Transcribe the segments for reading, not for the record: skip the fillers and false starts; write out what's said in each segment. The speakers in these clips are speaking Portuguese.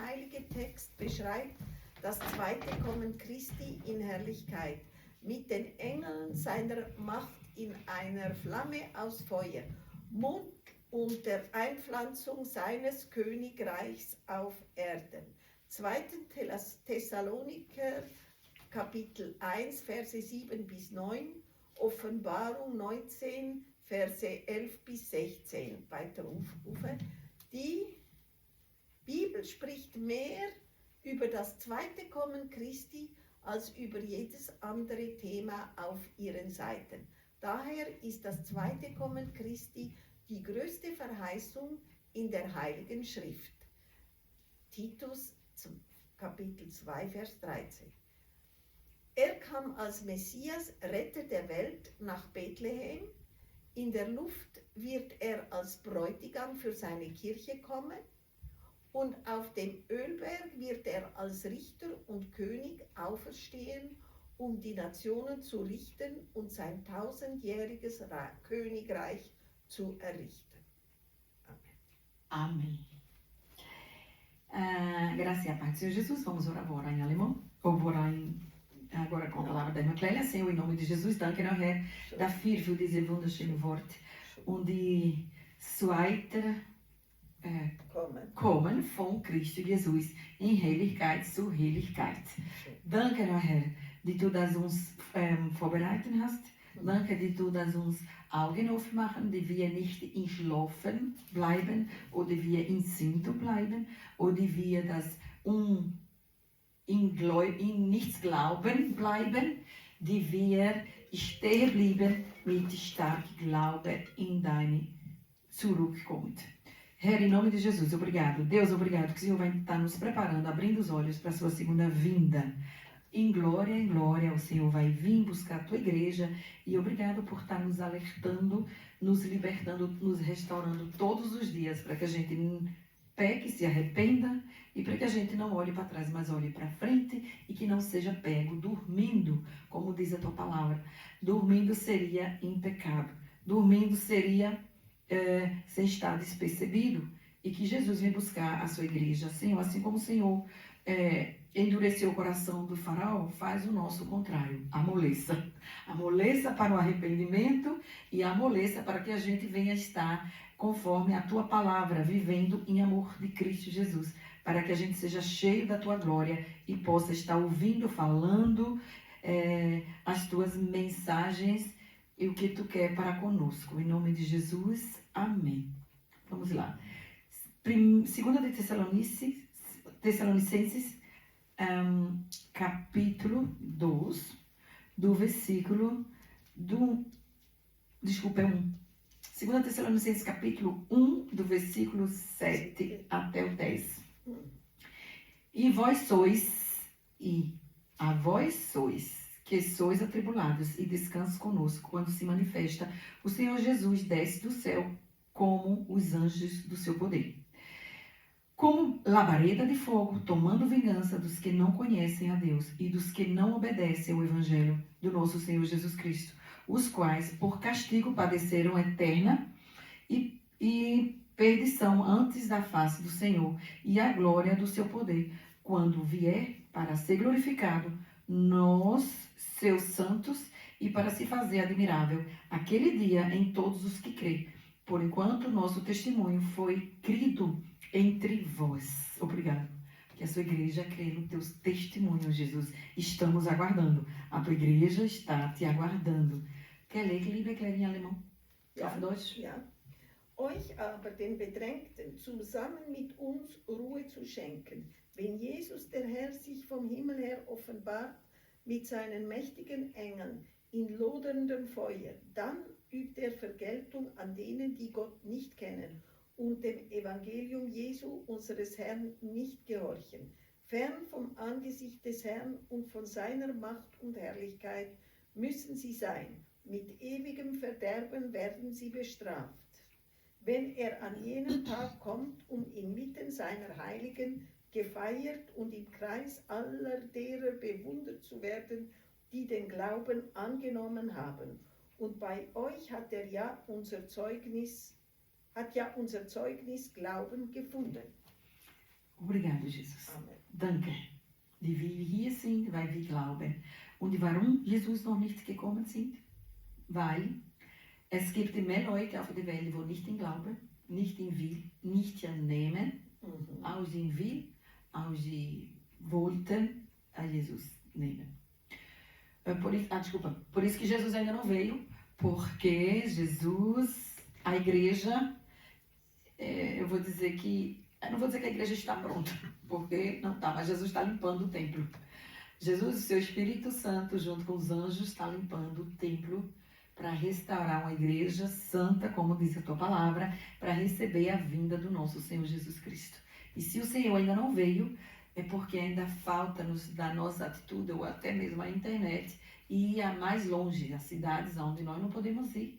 heilige Text beschreibt das zweite Kommen Christi in Herrlichkeit mit den Engeln seiner Macht in einer Flamme aus Feuer, Mund und der Einpflanzung seines Königreichs auf Erden. 2. Thessaloniker Kapitel 1, Verse 7 bis 9, Offenbarung 19, Verse 11 bis 16. Weiter Ufe. Die Bibel spricht mehr über das zweite Kommen Christi als über jedes andere Thema auf ihren Seiten. Daher ist das zweite Kommen Christi die größte Verheißung in der Heiligen Schrift. Titus Kapitel 2, Vers 13. Er kam als Messias, Retter der Welt, nach Bethlehem. In der Luft wird er als Bräutigam für seine Kirche kommen. Und auf dem Ölberg wird er als Richter und König auferstehen, um die Nationen zu richten und sein 1000-jähriges Königreich zu errichten. Amen. Graças a paz do Senhor Jesus. Vamos orar agora em alemão. Ou orar agora com a palavra da irmã Clélia. Senhor, em nome de Jesus, danke, Herr, dafür für diese wunderschöne Wort und die zweite Kommen von Christus Jesus in Heiligkeit zu Heiligkeit. Danke, Herr, die du das uns vorbereitet hast. Danke, die du das uns Augen aufmachen, die wir nicht in Schlafen bleiben oder wir in Sünde bleiben oder wir das in nichts glauben bleiben, die wir stehen bleiben mit starkem Glauben in deine zurückkommt. Herr, em nome de Jesus, obrigado. Deus, obrigado que o Senhor vai estar nos preparando, abrindo os olhos para a sua segunda vinda. Em glória, o Senhor vai vir buscar a tua igreja e obrigado por estar nos alertando, nos libertando, nos restaurando todos os dias para que a gente peque, se arrependa e para que a gente não olhe para trás, mas olhe para frente e que não seja pego dormindo, como diz a tua palavra. Dormindo seria em pecado, dormindo seria sem estar despercebido e que Jesus vem buscar a sua igreja, Senhor, assim como o Senhor endureceu o coração do faraó, faz o nosso contrário, amoleça para o arrependimento e amoleça para que a gente venha estar conforme a tua palavra, vivendo em amor de Cristo Jesus, para que a gente seja cheio da tua glória e possa estar ouvindo, falando as tuas mensagens e o que tu quer para conosco. Em nome de Jesus, amém. Vamos lá. 2 de Tessalonicenses, capítulo 2, do versículo do... Desculpa, é 1. 2 Tessalonicenses, capítulo 1, do versículo 7 até o 10. E a vós sois, que sois atribulados, e descanse conosco, quando se manifesta o Senhor Jesus desce do céu, como os anjos do seu poder. Como labareda de fogo, tomando vingança dos que não conhecem a Deus e dos que não obedecem ao Evangelho do nosso Senhor Jesus Cristo, os quais, por castigo, padeceram eterna e perdição antes da face do Senhor e a glória do seu poder, quando vier para ser glorificado nós, seus santos, e para se fazer admirável aquele dia em todos os que crêem. Por enquanto, nosso testemunho foi crido entre vós. Obrigado. Que a sua igreja crê no teu testemunho, Jesus. Estamos aguardando. A tua igreja está te aguardando. Quer ler, liebe Claire, em alemão? Auf Deutsch? Ja. Euch aber, den Bedrängten, zusammen mit uns Ruhe zu schenken, wenn Jesus, der Herr, sich vom Himmel her offenbart mit seinen mächtigen Engeln in loderndem Feuer, dann übt er Vergeltung an denen, die Gott nicht kennen und dem Evangelium Jesu, unseres Herrn, nicht gehorchen. Fern vom Angesicht des Herrn und von seiner Macht und Herrlichkeit müssen sie sein. Mit ewigem Verderben werden sie bestraft. Wenn er an jenem Tag kommt, um inmitten seiner Heiligen gefeiert und im Kreis aller derer bewundert zu werden, die den Glauben angenommen haben. Und bei euch hat unser Zeugnis Glauben gefunden. Obrigado, Jesus. Amen. Danke, die wir hier sind, weil wir glauben. Und warum Jesus noch nicht gekommen sind? Weil es gibt mehr Leute auf der Welt, die nicht in Glauben, nicht in Will, nicht annehmen, Mhm. aus in Will, aus sie wollten a Jesus nehmen. Por isso que Jesus ainda não veio, porque Jesus, a igreja, eu vou dizer que, eu não vou dizer que a igreja está pronta, porque não está, mas Jesus está limpando o templo. Jesus, o seu Espírito Santo, junto com os anjos, está limpando o templo para restaurar uma igreja santa, como diz a tua palavra, para receber a vinda do nosso Senhor Jesus Cristo. E se o Senhor ainda não veio, é porque ainda falta-nos da nossa atitude, ou até mesmo a internet, ir a mais longe, as cidades onde nós não podemos ir,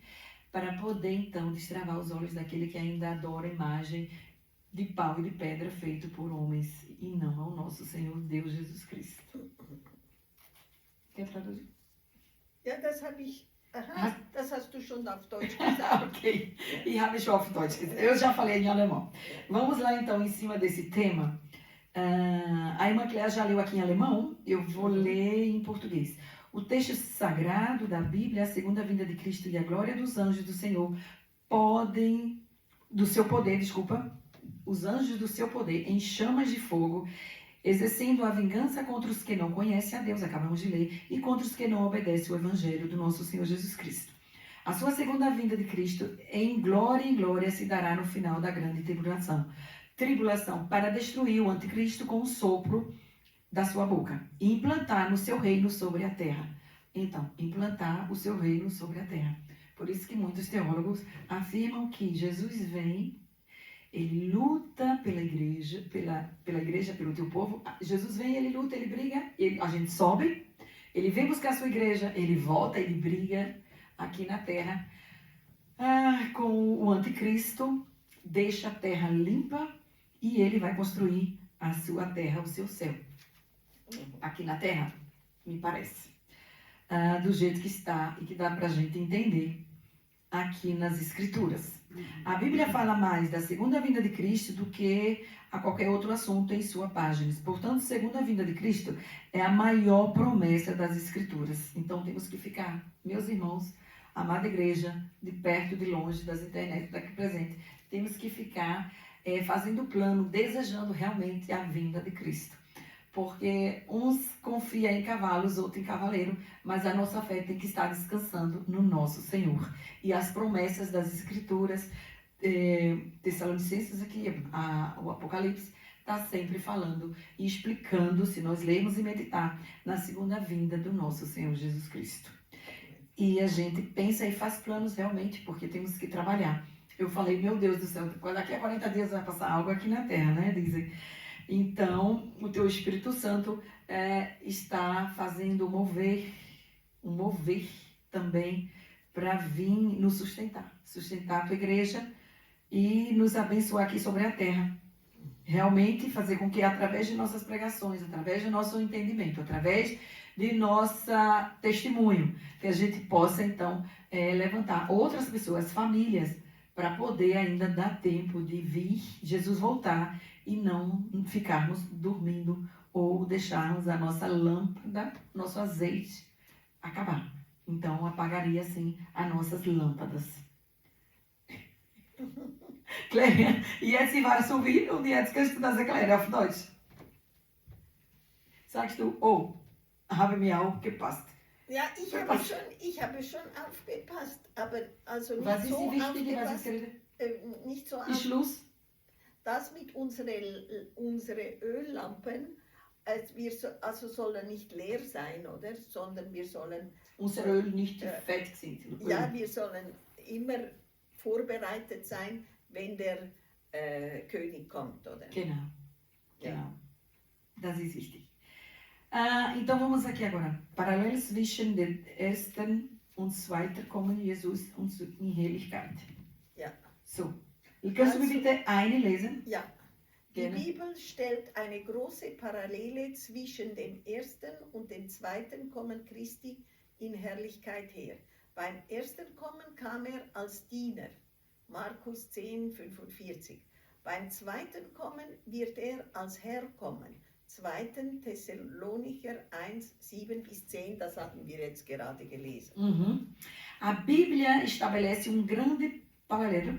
para poder então destravar os olhos daquele que ainda adora a imagem de pau e de pedra feito por homens, e não ao nosso Senhor Deus Jesus Cristo. Quer traduzir? Ja, das habe ich. Aha, das hast du schon auf Deutsch gesagt. Ok, e habe ich auf Deutsch gesagt. Eu já falei em alemão. Vamos lá então em cima desse tema. A irmã Cléa já leu aqui em alemão, eu vou ler em português. O texto sagrado da Bíblia, a segunda vinda de Cristo e a glória dos anjos do Senhor os anjos do seu poder em chamas de fogo, exercendo a vingança contra os que não conhecem a Deus, acabamos de ler, e contra os que não obedecem o evangelho do nosso Senhor Jesus Cristo. A sua segunda vinda de Cristo em glória se dará no final da grande tribulação para destruir o anticristo com o sopro da sua boca e implantar no seu reino sobre a terra. Então, implantar o seu reino sobre a terra. Por isso que muitos teólogos afirmam que Jesus vem, ele luta pela igreja, pelo teu povo. Jesus vem, ele luta, ele briga, a gente sobe, ele vem buscar a sua igreja, ele volta, ele briga aqui na terra com o anticristo, deixa a terra limpa e ele vai construir a sua terra, o seu céu. Aqui na terra, me parece. Do jeito que está e que dá pra gente entender aqui nas Escrituras. A Bíblia fala mais da segunda vinda de Cristo do que a qualquer outro assunto em sua página. Portanto, segunda vinda de Cristo é a maior promessa das Escrituras. Então, temos que ficar, meus irmãos, amada igreja, de perto, de longe, das internet, daqui presente, temos que ficar fazendo plano, desejando realmente a vinda de Cristo. Porque uns confiam em cavalos, outros em cavaleiro, mas a nossa fé tem que estar descansando no nosso Senhor. E as promessas das Escrituras, Tessalonicenses aqui, o Apocalipse, está sempre falando e explicando, se nós lermos e meditar, na segunda vinda do nosso Senhor Jesus Cristo. E a gente pensa e faz planos realmente, porque temos que trabalhar. Eu falei, meu Deus do céu, daqui a 40 dias vai passar algo aqui na terra, né? Dizem. Então, o teu Espírito Santo está fazendo um mover também para vir nos sustentar a tua igreja e nos abençoar aqui sobre a terra. Realmente fazer com que através de nossas pregações, através do nosso entendimento, através de nosso testemunho, que a gente possa então levantar outras pessoas, famílias, para poder ainda dar tempo de vir Jesus voltar e não ficarmos dormindo ou deixarmos a nossa lâmpada, nosso azeite acabar. Então, apagaria assim as nossas lâmpadas. Claire, jetzt war es so viel und jetzt kannst du das erklären auf Deutsch. Sagst du, oh, habe mir auch gepasst. Ja, ich habe schon aufgepasst, aber also nicht was so ist die wichtige, aufgepasst. Nicht so Die Schluss? Das mit unsere Öllampen, also sollen nicht leer sein, oder? Sondern wir sollen... Unser Öl nicht fett sind. Ja, wir sollen immer vorbereitet sein, wenn der König kommt, oder? Genau. Ja. Genau. Das ist wichtig. Então vamos aqui agora. Paralelo zwischen dem ersten und zweiten Kommen Jesus und in Herrlichkeit. Ja. So. Kannst du mir bitte eine lesen? Ja. Die Gerne. Bibel stellt eine große Parallele zwischen dem ersten und dem zweiten Kommen Christi in Herrlichkeit her. Beim ersten Kommen kam er als Diener, Markus 10,45. Beim zweiten Kommen wird als Herr kommen. 2. Thessalonicher 1, 7 bis 10, das hatten wir jetzt gerade gelesen. A Bíblia estabelece grande paralelo,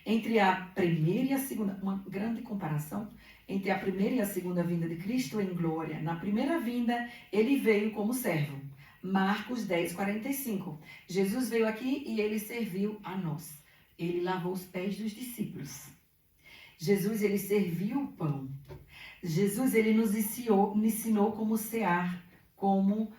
entre a primeira e a segunda, uma grande comparação entre a primeira e a segunda vinda de Cristo em glória. Na primeira vinda, ele veio como servo. Marcos 10, 45. Jesus veio aqui e ele serviu a nós. Ele lavou os pés dos discípulos. Jesus, ele serviu o pão. Jesus, ele nos ensinou como cear, como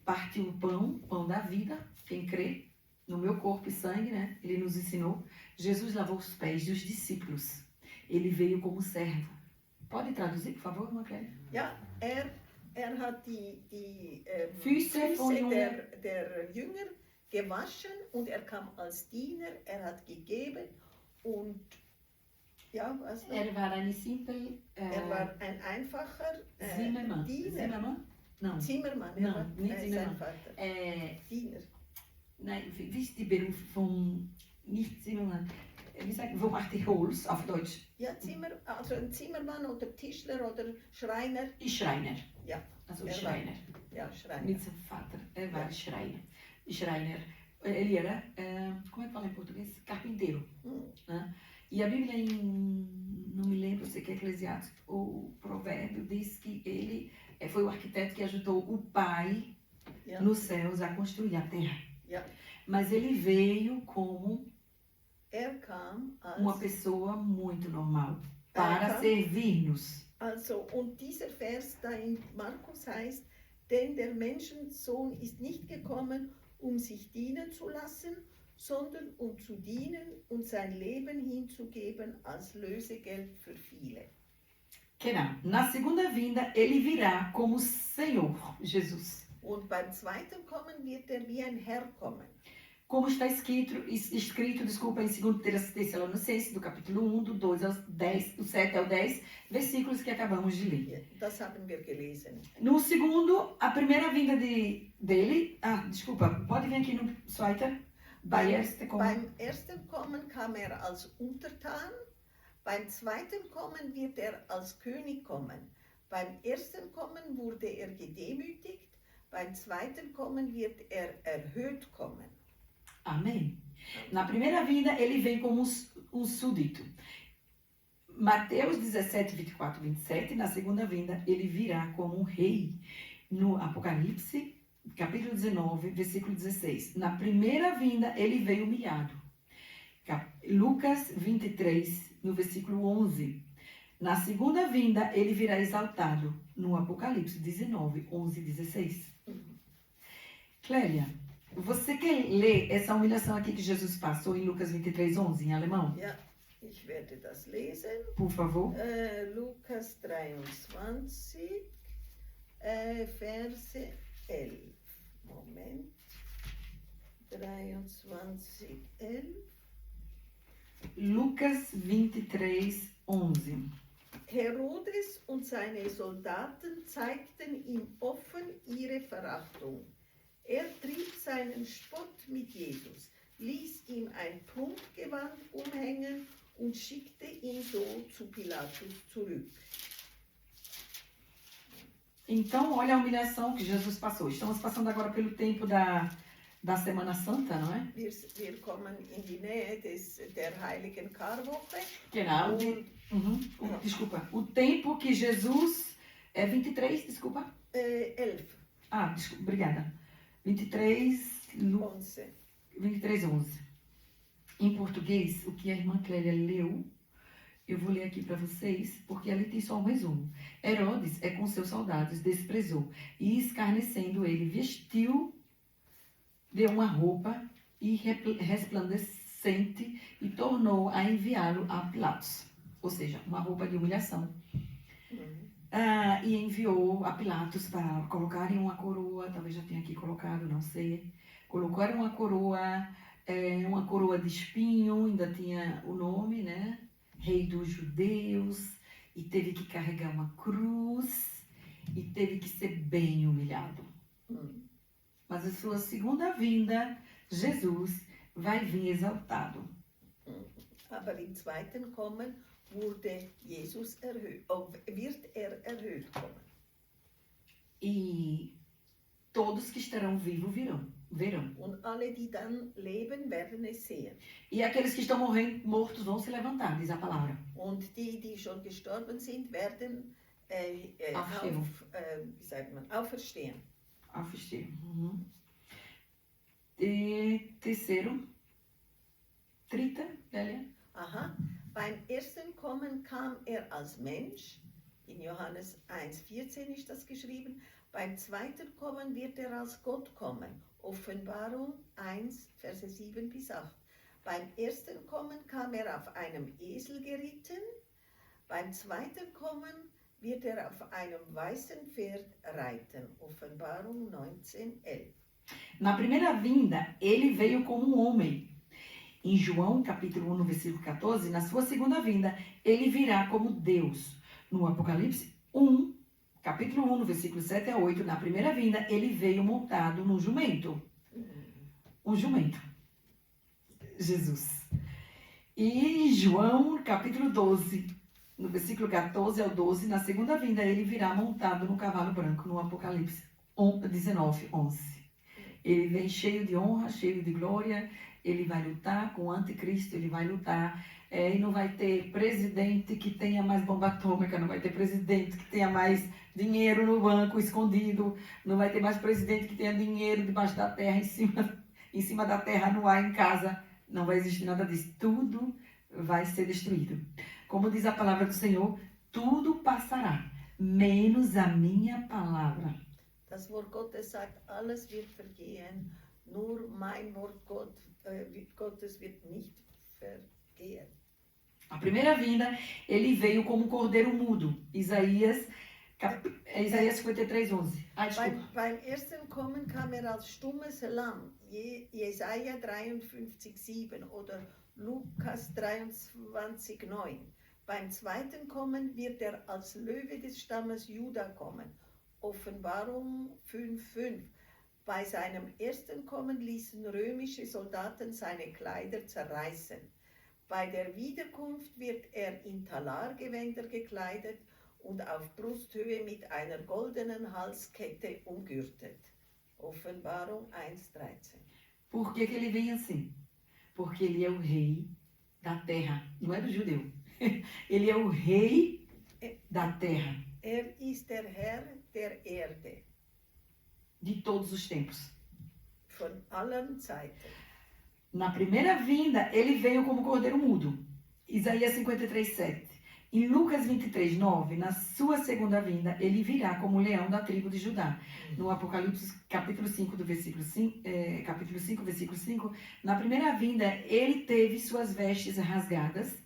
partir o pão da vida. Quem crê no meu corpo e sangue, né? Ele nos ensinou. Jesus lavou os pés dos discípulos. Ele veio como servo. Pode traduzir, por favor, Maclélia? Ja, er hat die Füße von der Jünger gewaschen und er kam als Diener, er hat gegeben und ja, was noch? Er war ein simpel Er war ein einfacher Zimmermann. Diener. Zimmermann? Não. Zimmermann, Não, war nicht sein Zimmermann. Vater. Diener. Nein, wie ist die Beruf von, nicht Zimmermann, wie sagt man, wo macht die Holz auf Deutsch? Ja, also ein Zimmermann oder Tischler oder Schreiner. Schreiner. Ja. Also Er Schreiner. Ja, Schreiner. Mit seu Vater. Er war Schreiner. Schreiner. Ele era, como é que fala em português? Carpinteiro. Né? E a Bíblia, não me lembro, sei que é Eclesiastes, o provérbio diz que ele foi o arquiteto que ajudou o pai Ja. nos céus a construir a terra. Ja. Mas ele veio como Er kam uma als, pessoa muito normal para kam- servir-nos. also, und dieser Vers da in Markus heißt, denn der Menschensohn ist nicht gekommen, sich dienen zu lassen, sondern zu dienen und sein Leben hinzugeben als Lösegeld für viele. Que não. Na segunda vinda, ele virá como Senhor Jesus. Und beim zweiten Kommen wird er wie ein Herr kommen. Como está escrito desculpa, em 2 Tessalonicenses, do capítulo 1, do 2 ao 10, do 7 ao 10, versículos que acabamos de ler. Das haben wir gelesen. No segundo, a primeira vinda dele... desculpa, pode vir aqui no Zweiter? Bei erste Kommen. Beim ersten Kommen kam er als Untertan, beim zweiten Kommen wird er als König kommen. Beim ersten Kommen wurde er gedemütigt, beim zweiten Kommen wird er erhöht kommen. Amém. Na primeira vinda, ele vem como súdito. Mateus 17, 24, 27. Na segunda vinda, ele virá como um rei. No Apocalipse, capítulo 19, versículo 16. Na primeira vinda, ele veio humilhado. Lucas 23, no versículo 11. Na segunda vinda, ele virá exaltado. No Apocalipse 19, 11 e 16. Clélia, você quer ler essa humilhação aqui que Jesus passou em Lucas 23, 11, em alemão? Ja, ich werde das lesen. Por favor. Lukas 23, Verse 11. Moment. 23, 11. Lucas 23, 11. Herodes und seine Soldaten zeigten ihm offen ihre Verachtung. Er trieb seinen Spott mit Jesus, ließ ihm ein Prunkgewand umhängen und schickte ihn so zu Pilatus zurück. Então, olha a humilhação que Jesus passou. Estamos passando agora pelo tempo da Semana Santa, não é? Wir kommen in die Nähe der heiligen Karwoche. Genau. Und, Desculpa. O tempo que Jesus... 23, desculpa. 11. Desculpa, obrigada. 23, 11. Em português, o que a irmã Clélia leu, eu vou ler aqui para vocês, porque ali tem só um resumo. Herodes, com seus soldados, desprezou e, escarnecendo ele, vestiu de uma roupa resplandecente e tornou a enviá-lo a Pilatos. Ou seja, uma roupa de humilhação. E enviou a Pilatos para colocarem uma coroa, talvez já tenha aqui colocado, não sei. Colocaram uma coroa de espinho, ainda tinha o nome, né? Rei dos Judeus, e teve que carregar uma cruz, e teve que ser bem humilhado. Mas a sua segunda vinda, Jesus vai vir exaltado. Aber im zweiten Kommen wird er erhöht kommen. E todos que estarão vivos verão. Und alle, die dann leben, werden es sehen. E aqueles que estão mortos vão se levantar, diz a palavra. Und die, die schon gestorben sind, werden Aufstehen. Auferstehen. Aufstehen. Uhum. E terceiro, Trita, Lélia. Aha. Beim ersten Kommen kam er als Mensch. In Johannes 1,14 ist das geschrieben. Beim zweiten Kommen wird er als Gott kommen. Offenbarung 1, Verse 7 bis 8. Beim ersten Kommen kam er auf einem Esel geritten. Beim zweiten Kommen wird er auf einem weißen Pferd reiten. Offenbarung 19,11. Na primeira vinda, ele veio como homem. Em João, capítulo 1, no versículo 14, na sua segunda vinda, ele virá como Deus. No Apocalipse 1, capítulo 1, no versículo 7 a 8, na primeira vinda, ele veio montado num jumento. Um jumento. Jesus. E em João, capítulo 12, no versículo 14 ao 12, na segunda vinda, ele virá montado num cavalo branco, no Apocalipse 19, 11. Ele vem cheio de honra, cheio de glória, ele vai lutar com o anticristo, ele vai lutar, e não vai ter presidente que tenha mais bomba atômica, não vai ter presidente que tenha mais dinheiro no banco escondido, não vai ter mais presidente que tenha dinheiro debaixo da terra, em cima da terra, no ar, em casa, não vai existir nada disso, tudo vai ser destruído. Como diz a palavra do Senhor, tudo passará, menos a minha palavra. Das Wort Gottes sagt, alles wird vergehen, nur mein Wort Gottes wird nicht vergehen. A primeira vinda, ele veio como um cordeiro mudo. Isaías 53, 11. Beim ersten Kommen kam er als stummes Lamm, Jesaja 53, 7 oder Lukas 23, 9. Beim zweiten Kommen wird er als Löwe des Stammes Juda kommen. Offenbarung 5,5. Bei seinem ersten Kommen ließen römische Soldaten seine Kleider zerreißen. Bei der Wiederkunft wird er in Talargewänder gekleidet und auf Brusthöhe mit einer goldenen Halskette umgürtet. Offenbarung 1,13. Por que ele vem assim? Porque ele é o rei da terra, não é do judeu. Ele é o rei da terra. Er ist der Herr der Erde. De todos os tempos. Von allen Zeiten. Na primeira vinda, ele veio como cordeiro mudo. Isaías 53, 7. Em Lucas 23, 9, na sua segunda vinda, ele virá como leão da tribo de Judá. No Apocalipse, capítulo 5, versículo 5, na primeira vinda, ele teve suas vestes rasgadas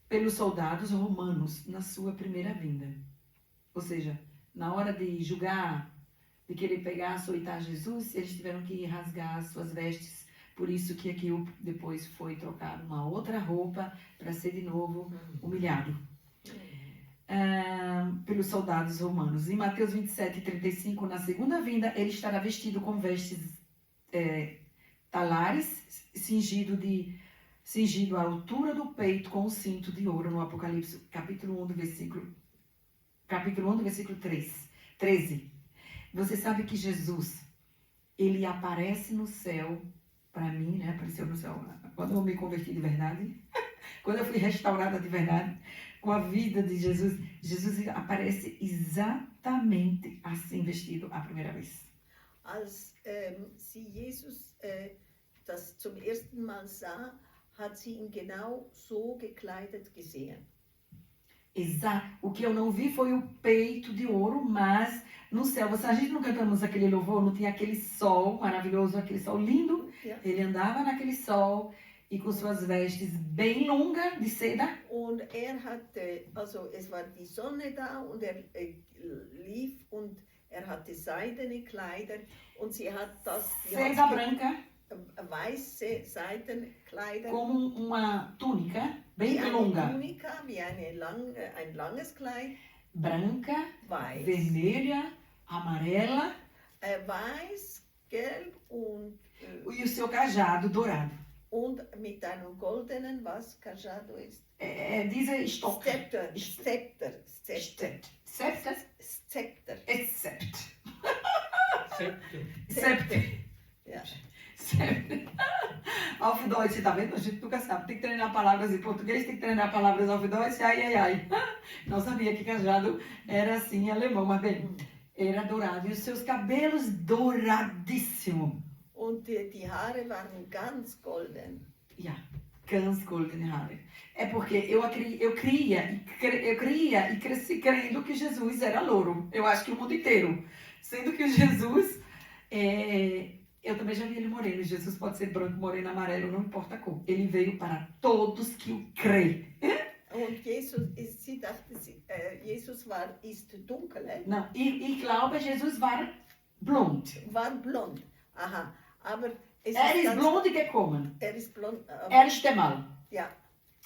pelos soldados romanos na sua primeira vinda. Ou seja, na hora de julgar, de querer pegar, açoitar Jesus, eles tiveram que rasgar suas vestes. Por isso que aquilo depois foi trocado uma outra roupa para ser de novo humilhado pelos soldados romanos. Em Mateus 27, 35, na segunda vinda, ele estará vestido com vestes talares, cingido à altura do peito com um cinto de ouro, no Apocalipse, capítulo 1, do versículo 13. Você sabe que Jesus, ele aparece no céu, para mim, né? Apareceu no céu quando eu me converti de verdade, quando eu fui restaurada de verdade, com a vida de Jesus. Jesus aparece exatamente assim vestido a primeira vez. Als sie Jesus das zum ersten Mal sah, hat sie ihn genau so gekleidet gesehen. Exato. O que eu não vi foi o peito de ouro, mas no céu, a gente não cantamos aquele louvor, não tinha aquele sol maravilhoso, aquele sol lindo. Ja. Ele andava naquele sol e com suas vestes bem longas de seda. Und er hatte, also es war die Sonne da und er lief und er hatte seidene Kleider und sie hat das Seda branca, weiße Seidenkleider. como uma túnica bem Wie eine longa. Tunika, wie ein langes Kleid, Branca, weiß. vermelha, amarela Weiß, gelb und e o seu cajado dourado. Und mit einem goldenen, was Cajado ist? Diese Stock. Scepter. Scepter. Scepter. Scepter. Scepter. Scepter. Ja. Scepter. Auf Deutsch, tá vendo? A gente nunca sabe. Tem que treinar palavras em português, tem que treinar palavras auf Deutsch. Ai. Não sabia que cajado era assim em alemão, mas bem, era dourado. E os seus cabelos douradíssimos. Und die Haare waren ganz golden. Ja, ganz goldene Haare. É porque eu cria e cresci crendo que Jesus era louro. Eu acho que o mundo inteiro. Sendo que Jesus, eu também já vi ele moreno. Jesus pode ser branco, moreno, amarelo, não importa a cor. Ele veio para todos que o creem. Und sie dachte, Jesus ist dunkel, Não, ich glaube, Jesus war blond. War blond. Aha, aber es Ist blond gekommen. ist blond. Erste Mal. Ja.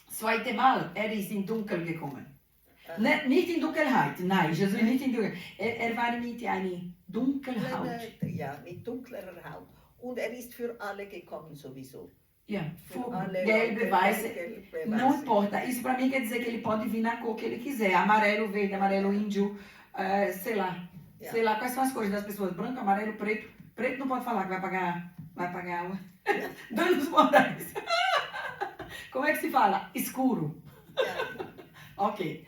Zweite Mal, ist in Dunkel gekommen. Aha. Nicht in Dunkelheit, nein, Jesus nicht in Dunkelheit. War mit einer Dunkelhaut. Ja, mit dunklerer Haut. Und ist für alle gekommen sowieso. Ja, Für alle gelbe, Leute, weiße, gelbe, não weiße. importa. Isso pra mim quer dizer que ele pode vir na cor que ele quiser. Amarelo, verde, amarelo, índio, sei lá. Yeah. Sei lá quais são as cores das pessoas. Branco, amarelo, preto. Preto não pode falar que vai pagar danos morais. Como é que se fala? Escuro. Ja. Ok.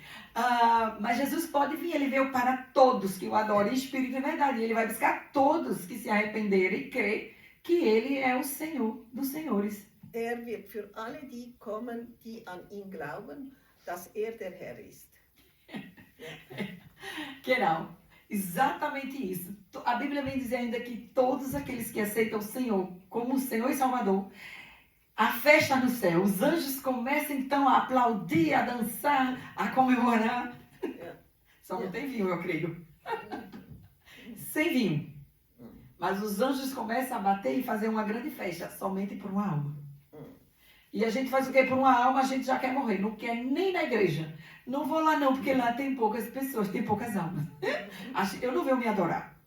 Mas Jesus pode vir, ele veio para todos que o adorem em espírito e verdade. Ele vai buscar todos que se arrependerem e crer que ele é o Senhor dos senhores. Wird für alle die kommen, die an ihn glauben, dass der Herr ist. Genau. Exatamente isso. A Bíblia vem dizer ainda que todos aqueles que aceitam o Senhor como o Senhor e Salvador, a festa no céu. Os anjos começam então a aplaudir, a dançar, a comemorar. Ja. Só não tem vinho, eu creio. Sem vinho. Mas os anjos começam a bater e fazer uma grande festa somente por uma alma. E a gente faz o quê? Por uma alma a gente já quer morrer. Não quer nem na igreja. Não vou lá não, porque lá tem poucas pessoas, tem poucas almas. Eu não venho me adorar.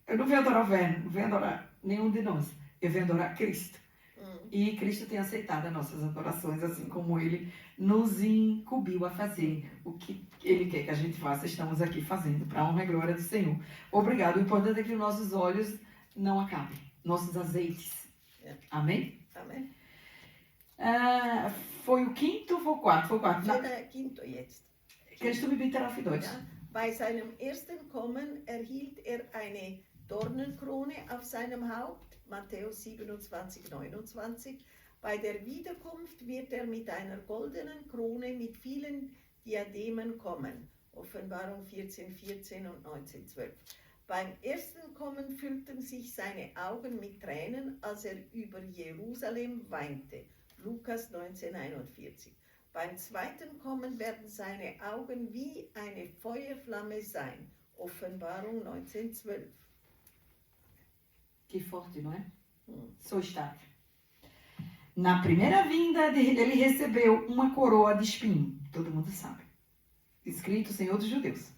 Eu não venho adorar o Verno, não venho adorar nenhum de nós. Eu venho adorar Cristo. E Cristo tem aceitado as nossas adorações, assim como Ele nos incumbiu a fazer o que Ele quer que a gente faça. Estamos aqui fazendo para a honra e glória do Senhor. Obrigado. O importante é que os nossos olhos não acabem. Nossos azeites. Amém? Amen. Foi o quinto ou foi o quarto? Foi o quarto. Quinto jetzt. Kannst du mir bitte auf Deutsch? Ja. Bei seinem ersten Kommen erhielt eine Dornenkrone auf seinem Haupt, Matthäus 27, 29. Bei der Wiederkunft wird mit einer goldenen Krone mit vielen Diademen kommen, Offenbarung 14, 14 und 19, 12. Beim ersten Kommen füllten sich seine Augen mit Tränen, als über Jerusalem weinte, Lukas 19, 41. Beim zweiten Kommen werden seine Augen wie eine Feuerflamme sein. Offenbarung 19,12. Que forte, não é? So stark. Na primeira vinda ele recebeu uma coroa de espinho. Todo mundo sabe. Escrito Senhor dos Judeus.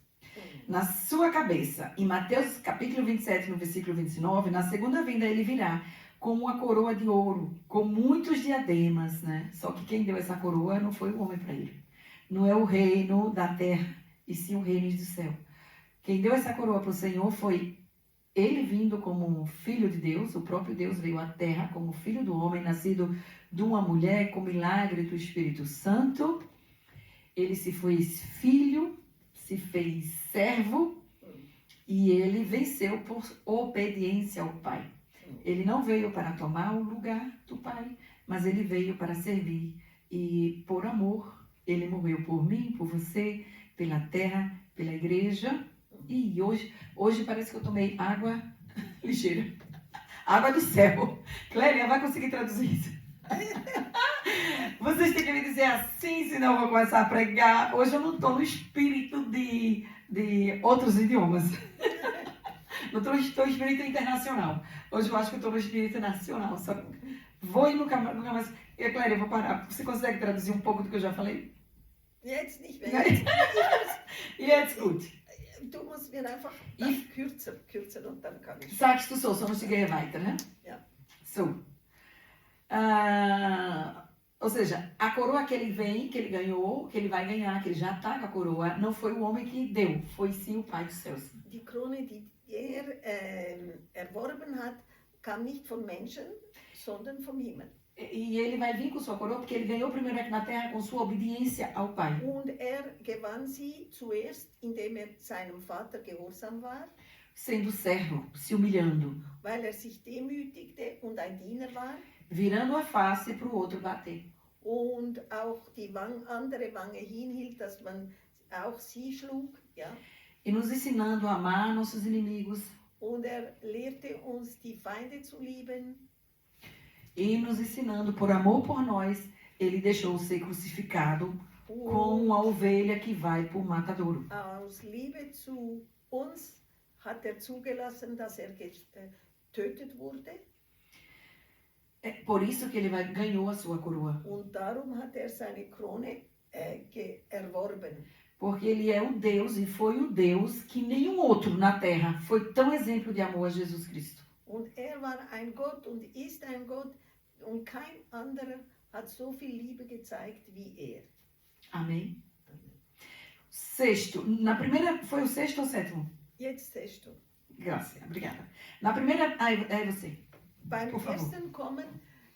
Na sua cabeça, em Mateus capítulo 27, no versículo 29, na segunda vinda ele virá com uma coroa de ouro, com muitos diademas, né? Só que quem deu essa coroa não foi o homem para ele. Não é o reino da terra, e sim o reino do céu. Quem deu essa coroa para o Senhor foi ele vindo como um filho de Deus. O próprio Deus veio à terra como filho do homem, nascido de uma mulher com milagre do Espírito Santo. Ele se fez filho, se fez servo e ele venceu por obediência ao Pai. Ele não veio para tomar o lugar do Pai, mas ele veio para servir. E por amor, ele morreu por mim, por você, pela terra, pela igreja. E hoje parece que eu tomei água ligeira. Água do céu. Clélia, vai conseguir traduzir isso? Vocês têm que me dizer assim, senão eu vou começar a pregar. Hoje eu não estou no espírito de outros idiomas. Não estou no espírito internacional. Hoje eu acho que eu estou no espírito nacional. Só vou e nunca mais. E, Clélia, eu vou parar. Você consegue traduzir um pouco do que eu já falei? Jetzt nicht mehr. Jetzt gut. Du musst mir einfach kürzer und dann kann ich. Sagst du so, sonst gehe ich weiter, ne? Ja. So. Ou seja, a coroa que ele vem, que ele ganhou, que ele vai ganhar, que ele já está com a coroa, não foi o homem que deu, foi sim o Pai dos céus. Die Krone, die er erworben hat, kam nicht von Menschen, sondern vom Himmel. E ele vai vir com sua coroa porque ele ganhou primeiro aqui na terra com sua obediência ao Pai. Und gewann sie zuerst, indem seinem Vater gehorsam war, Sendo servo, se humilhando, weil sich demütigte und ein Diener war virando a face para o outro bater. und auch die andere Wange hinhielt, dass man auch sie schlug. Ja? E nos ensinando a amar nossos inimigos Und lehrte uns, die Feinde zu lieben. e nos ensinando, por amor por nós, ele deixou ser crucificado como a ovelha que vai para o matadouro. Aus Liebe zu uns hat zugelassen, dass getötet wurde. É por isso que ele ganhou a sua coroa. Und darum hat seine Krone erworben. Porque ele é o Deus e foi o Deus que nenhum outro na terra foi tão exemplo de amor a Jesus Cristo. Und war ein Gott und ist ein Gott und kein anderer hat so viel Liebe gezeigt wie Amém? Sexto, na primeira, foi o sexto ou sétimo? Jetzt sechst du. Graças, obrigada. Na primeira, é você. Beim Por favor. ersten Kommen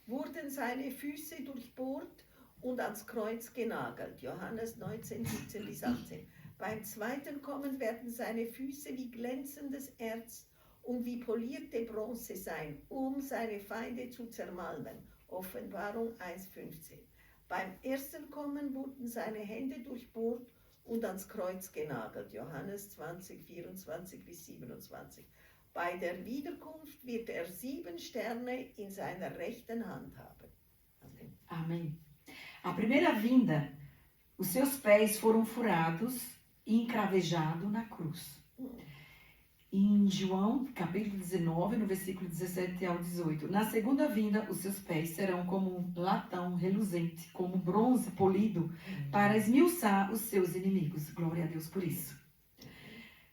wurden seine Füße durchbohrt und ans Kreuz genagelt. Johannes 19, 17 bis 18. Beim zweiten Kommen werden seine Füße wie glänzendes Erz und wie polierte Bronze sein, um seine Feinde zu zermalmen. Offenbarung 1,15. Beim ersten Kommen wurden seine Hände durchbohrt und ans Kreuz genagelt. Johannes 20, 24 bis 27. Bei der Wiederkunft wird 7 Sterne in seiner rechten Hand haben. Amen. Amém. A primeira vinda, os seus pés foram furados e encravejados na cruz. Em João, capítulo 19, no versículo 17 ao 18. Na segunda vinda, os seus pés serão como um latão reluzente, como bronze polido, para esmiuçar os seus inimigos. Glória a Deus por isso.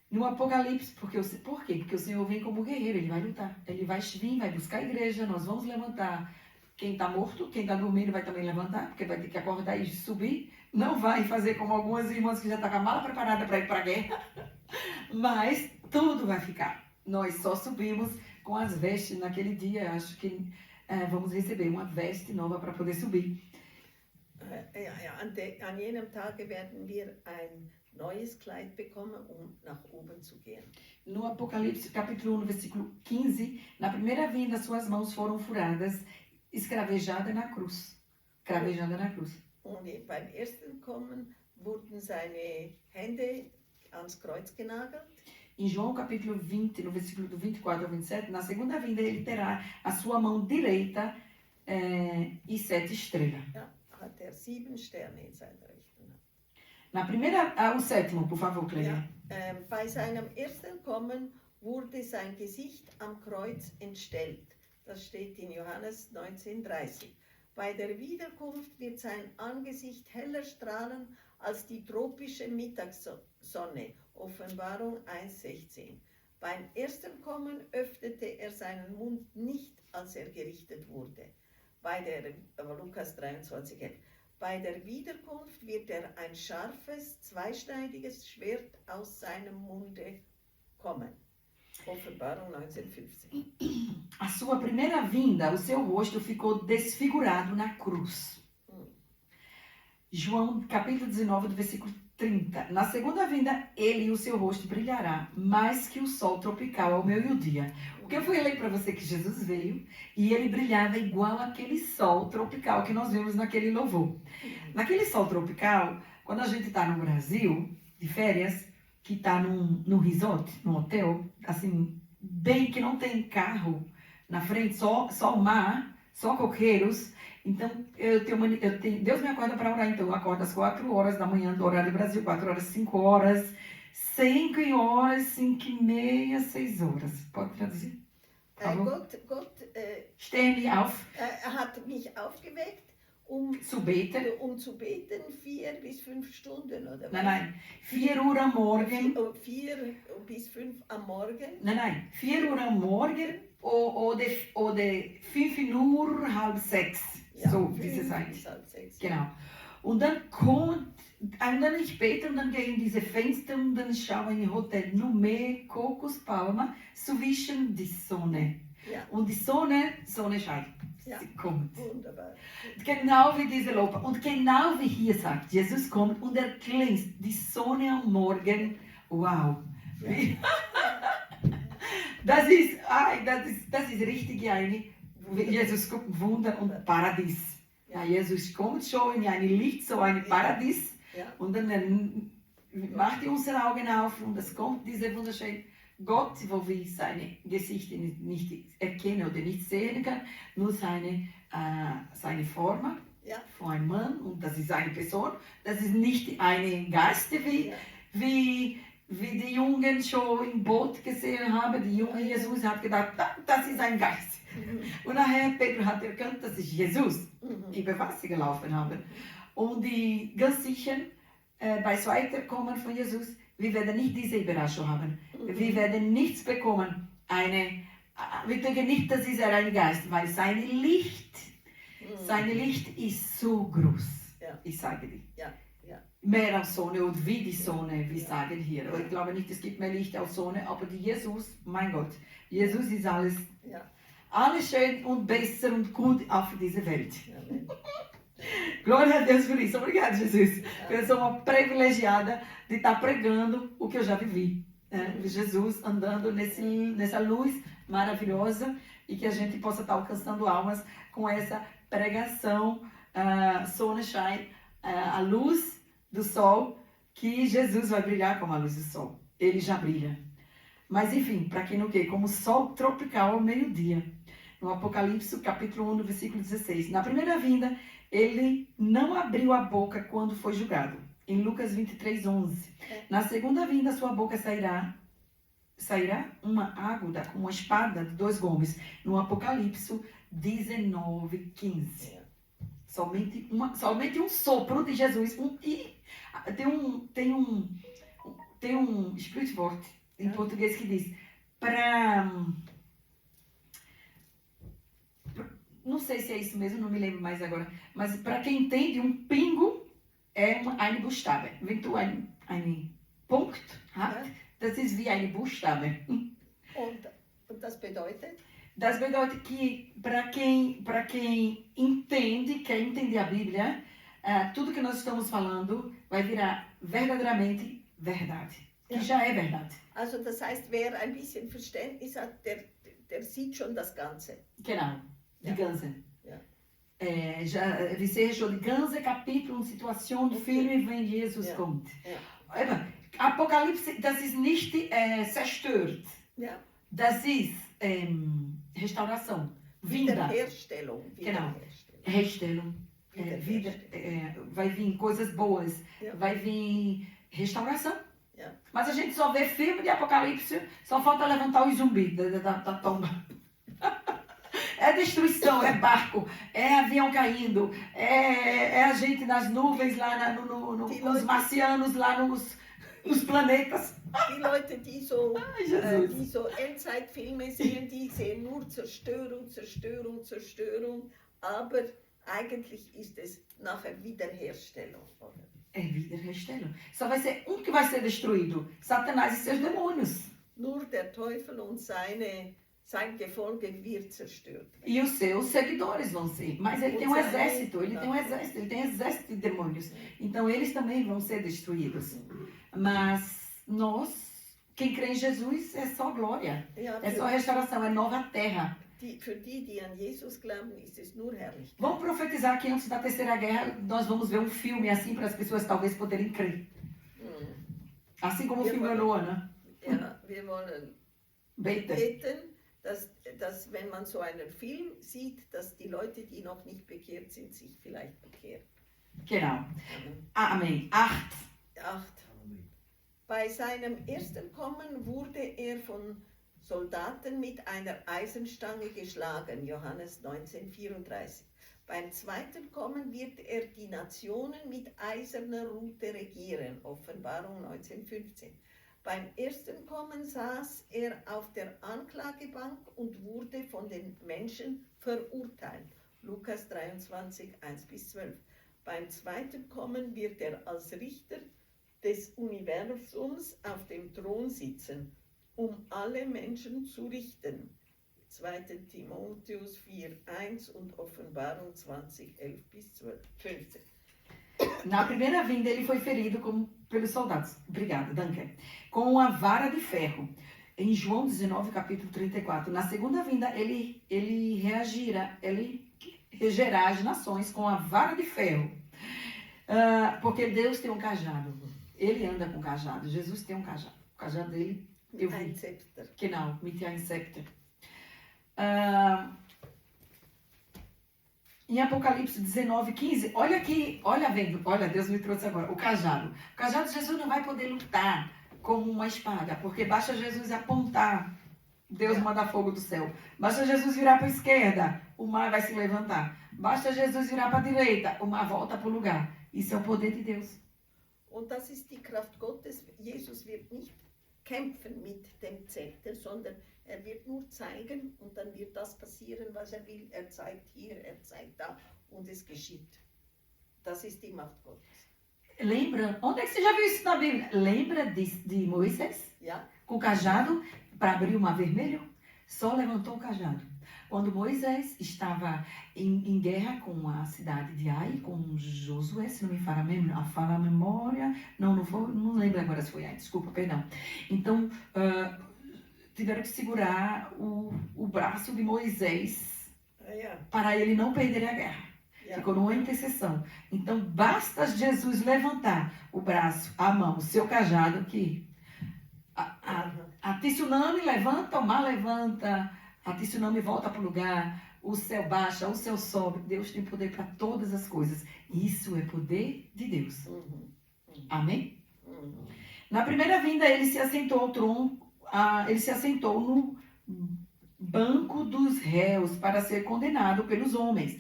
No Apocalipse, por quê? Porque o Senhor vem como guerreiro, ele vai lutar. Ele vai vir, vai buscar a igreja, nós vamos levantar. Quem está morto, quem está dormindo vai também levantar, porque vai ter que acordar e subir. Não vai fazer como algumas irmãs que já estão com a mala preparada para ir para a guerra. Mas tudo vai ficar. Nós só subimos com as vestes naquele dia. Acho que vamos receber uma veste nova para poder subir. An jenem Tage werden wir ein neues Kleid bekommen, nach oben zu gehen. No Apocalipse, capítulo 1, versículo 15, na primeira vinda, suas mãos foram furadas, escravejada na cruz. Cravejada na cruz. Und beim ersten Kommen wurden seine Hände ans Kreuz genagelt. Em João capítulo 20, no versículo do 24 ao 27, na segunda vinda ele terá a sua mão direita e 7 estrelas. Ja, hat 7 Sterne in seiner rechten Hand. Na primeira, o sétimo, por favor, Cleia. Ja, bei seinem ersten Kommen wurde sein Gesicht am Kreuz entstellt. Das steht in Johannes 19,30. Bei der Wiederkunft wird sein Angesicht heller strahlen als die tropische Mittagssonne. Offenbarung 1,16. Beim ersten Kommen öffnete seinen Mund nicht, als gerichtet wurde. Lukas 23,11. Bei der Wiederkunft wird ein scharfes, zweischneidiges Schwert aus seinem Munde kommen. Offenbarung 19,15. A sua primeira vinda, o seu rosto ficou desfigurado na cruz. João, capítulo 19, do versículo 30. Na segunda vinda, ele e o seu rosto brilhará, mais que o sol tropical ao meio-dia. Porque eu fui ler para você que Jesus veio e ele brilhava igual aquele sol tropical que nós vimos naquele louvor. Naquele sol tropical, quando a gente está no Brasil, de férias, que está num resort, num hotel, assim, bem que não tem carro na frente, só o mar, só coqueiros. Então, Deus me acorda para orar, então eu acordo às 4 horas da manhã do horário do Brasil, 4 horas, 5 horas, 5 horas, 5 e meia, 6 horas. Pode traduzir? Gott Steh mich auf, hat mich aufgeweckt, zu beten. zu beten 4 bis 5 Stunden, oder? Nein, 4 Uhr am Morgen. 4 bis 5 am Morgen. Nein, 4 Uhr am Morgen oder 5 Uhr, halb 6. Ja, So, 5 diese Zeit. bis halb 6. Genau. Und dann kommt, und dann ich bete und dann gehe ich in diese Fenster und dann schaue ich in Hotel no meio Kokospalma zwischen die Sonne. Ja. Und die Sonne scheint. Ja. Sie kommt. Wunderbar. Genau wie diese Lope. Und genau wie hier sagt, Jesus kommt und er glänzt. Die Sonne am Morgen. Wow. Ja. Wie- Das ist richtig eine. Jesus kommt Wunder und Paradies. Ja, Jesus kommt schon in ein Licht, so ein Paradies. Ja. Und dann macht er unsere Augen auf und es kommt dieser wunderschöne Gott, wo wir seine Gesichter nicht erkennen oder nicht sehen können, nur seine Form Ja. von einem Mann und das ist eine Person. Das ist nicht eine Geist, wie die Jungen schon im Boot gesehen haben. Die junge Jesus hat gedacht, das ist ein Geist. Und nachher Petrus hat erkannt, das ist Jesus, über Wasser gelaufen haben. Und die ganz sicher bei Weiterkommen von Jesus, wir werden nicht diese Überraschung haben. Wir werden nichts bekommen. Wir denken nicht, das ist ein Geist, weil sein Licht ist so groß. Ja. Ich sage dir. Ja. Ja. Mehr als Sonne und wie die Sonne, wir sagen hier. Ich glaube nicht, es gibt mehr Licht als Sonne, aber die Jesus, mein Gott, Jesus ist alles, Ja. alles schön und besser und gut auf dieser Welt. Amém. Glória a Deus por isso. Obrigada, Jesus. Eu sou uma privilegiada de estar pregando o que eu já vivi. Né? Jesus andando nessa luz maravilhosa e que a gente possa estar alcançando almas com essa pregação, Sonnenschein, a luz do sol, que Jesus vai brilhar como a luz do sol. Ele já brilha. Mas enfim, para quem não quer, como sol tropical ao meio-dia. No Apocalipse, capítulo 1, versículo 16. Na primeira vinda, ele não abriu a boca quando foi julgado. Em Lucas 23, 11. Na segunda vinda, sua boca sairá uma águia com uma espada de 2 gumes. No Apocalipse 19, 15. Somente um sopro de Jesus. Tem um Sprichwort em português que diz não sei se é isso mesmo, não me lembro mais agora. Mas para quem entende, um pingo é eine Buchstabe. Wenn du ein Punkt hast, das ist wie eine Buchstabe. Und das bedeutet? Das bedeutet que para quem entende, quer entender a Bíblia, tudo que nós estamos falando vai virar verdadeiramente verdade. Que já é verdade. Also das heißt, wer ein bisschen Verständnis hat, der sieht schon das Ganze. Genau. Die ganze. Ja. Você achou de ganze Kapitel und Situation, Filme, wenn Jesus kommt. Ja. Apokalypse, das ist nicht zerstört. Ja. Das ist Restauração. Vinda. Wiederherstellung. Genau. Herstellung. Vai vir coisas boas. Ja. Vai vir restauração. Ja. Mas a gente só vê filme de Apocalipse, só falta levantar os zumbis da tomba. É destruição, é barco, é avião caindo, é a gente nas nuvens lá nos marcianos, lá nos planetas. Die Leute, die so Jesus. die so Endzeitfilme sehen, die sehen nur Zerstörung, Zerstörung, Zerstörung, aber eigentlich ist es nachher Wiederherstellung. Oder? É Wiederherstellung. Só vai ser um que vai ser destruído, Satanás e seus demônios. Nur der Teufel und sein Gefolge wird zerstört. E os seus seguidores vão ser. Mas ele tem um exército, ele tem exército de demônios. Então eles também vão ser destruídos. Mas nós, quem crê em Jesus, é só glória. Ja, É só restauração, é nova terra. für die an Jesus glauben, ist es nur herrlich. Vamos profetizar que antes da Terceira Guerra nós vamos ver um filme assim para as pessoas talvez poderem crer. Assim como o filme Noah, né? Ja, wir wollen Beten. beten, dass wenn man so einen Film sieht, dass die Leute, die noch nicht bekehrt sind, sich vielleicht bekehren. Genau. Amen. Amém. 8. 8. Bei seinem ersten Kommen wurde er von Soldaten mit einer Eisenstange geschlagen, Johannes 19,34. Beim zweiten Kommen wird er die Nationen mit eiserner Rute regieren, Offenbarung 19,15. Beim ersten Kommen saß er auf der Anklagebank und wurde von den Menschen verurteilt. Lukas 23, 1-12. Beim zweiten Kommen wird er als Richter des Universums auf dem Thron sitzen, um alle Menschen zu richten. 2. Timotheus 4,1 und Offenbarung 20, 11-15. Na primeira vinda, ele foi ferido pelos soldados. Obrigada, Duncan. Com uma vara de ferro. Em João 19, capítulo 34. Na segunda vinda, ele regerá as nações com a vara de ferro. Porque Deus tem um cajado. Ele anda com cajado. Jesus tem um cajado. O cajado dele, eu vi. Ein Zepter. Genau, mit einem Zepter. Em Apocalipse 19, 15, olha aqui, olha Deus me trouxe agora, o cajado. O cajado de Jesus não vai poder lutar como uma espada, porque basta Jesus apontar, Deus manda fogo do céu. Basta Jesus virar para a esquerda, o mar vai se levantar. Basta Jesus virar para a direita, o mar volta para o lugar. Isso é o poder de Deus. Und das ist die Kraft Gottes. Jesus wird nicht kämpfen mit dem Zepter, sondern er wird nur zeigen und dann wird das passieren, was er will. Er zeigt hier, er zeigt da und es geschieht. Das ist die Macht Gottes. Lembra? Onde é que você já viu isso na Bíblia? Lembra de Moisés? Ja? Com o cajado para abrir o mar vermelho? Só levantou o cajado. Quando Moisés estava em guerra com a cidade de Ai, com Josué, se não me falha a memória, não lembro agora se foi Ai, desculpa, perdão. Então, tiveram que segurar o braço de Moisés para ele não perder a guerra. Ficou numa intercessão. Então, basta Jesus levantar o braço, a mão, o seu cajado, que a tsunami levanta, o mar levanta, a tsunami volta para o lugar, o céu baixa, o céu sobe. Deus tem poder para todas as coisas. Isso é poder de Deus. Amém? Na primeira vinda, ele se assentou ao trono, ele se assentou no banco dos réus para ser condenado pelos homens.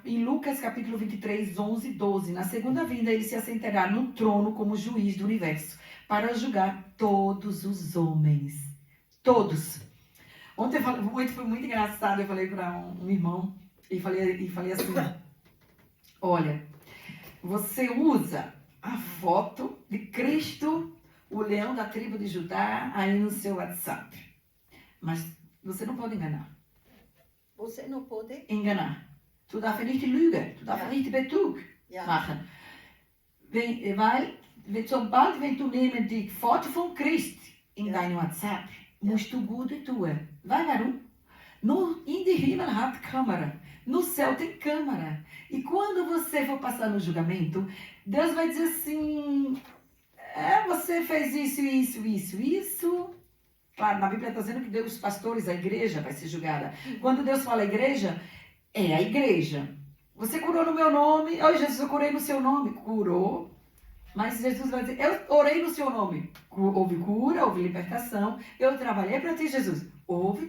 Em Lucas capítulo 23, 11 e 12. Na segunda vinda, ele se assentará no trono como juiz do universo para julgar todos os homens. Todos. Ontem foi muito engraçado, eu falei para um irmão e falei assim, olha, você usa a foto de Cristo, o leão da tribo de Judá, aí no seu WhatsApp. Mas você não pode enganar. Você não pode? Enganar. Du darfst nicht lügen, du darfst nicht Betrug machen. Sobald wenn du nehmen die Foto von Christ in dein WhatsApp, musst du gut tun. Warum? Nur in die Himmel hat Câmara. No céu tem câmara. E quando você for passar no julgamento, Deus vai dizer assim, você fez isso. Claro, na Bíblia está dizendo que Deus, os pastores, a igreja vai ser julgada. Quando Deus fala igreja, é a igreja. Você curou no meu nome. Oh, Jesus, eu curei no seu nome. Curou. Mas Jesus vai dizer, eu orei no seu nome. Houve cura, houve libertação. Eu trabalhei para ti, Jesus.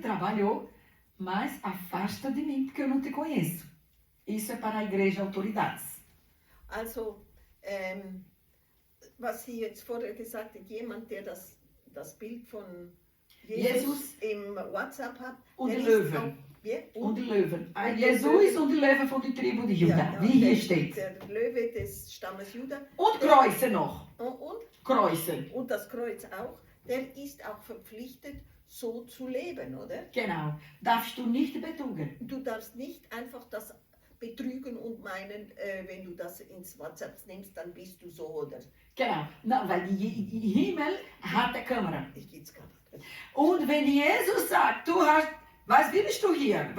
Trabalhou. Mas afasta de mim, porque eu não te conheço. Isso é para a igreja, autoridades. Also, was Sie jetzt vorher gesagt hat, jemand, der das Bild von Jesus im WhatsApp hat. Und die Löwen. Und die Löwen. Jesus und die Löwen von der Tribu de Juda, wie hier steht. Der Löwe des Stammes Juda. Und Kreuze noch. Und? Kreuze. Und das Kreuz auch. Der ist auch verpflichtet, so zu leben, oder? Genau. Darfst du nicht betrügen. Du darfst nicht einfach das betrügen und meinen, wenn du das ins WhatsApp nimmst, dann bist du so, oder? Genau. Não, weil die Himmel hat eine Kamera. Ich geht's gar nicht. Und wenn Jesus sagt, was willst du hier?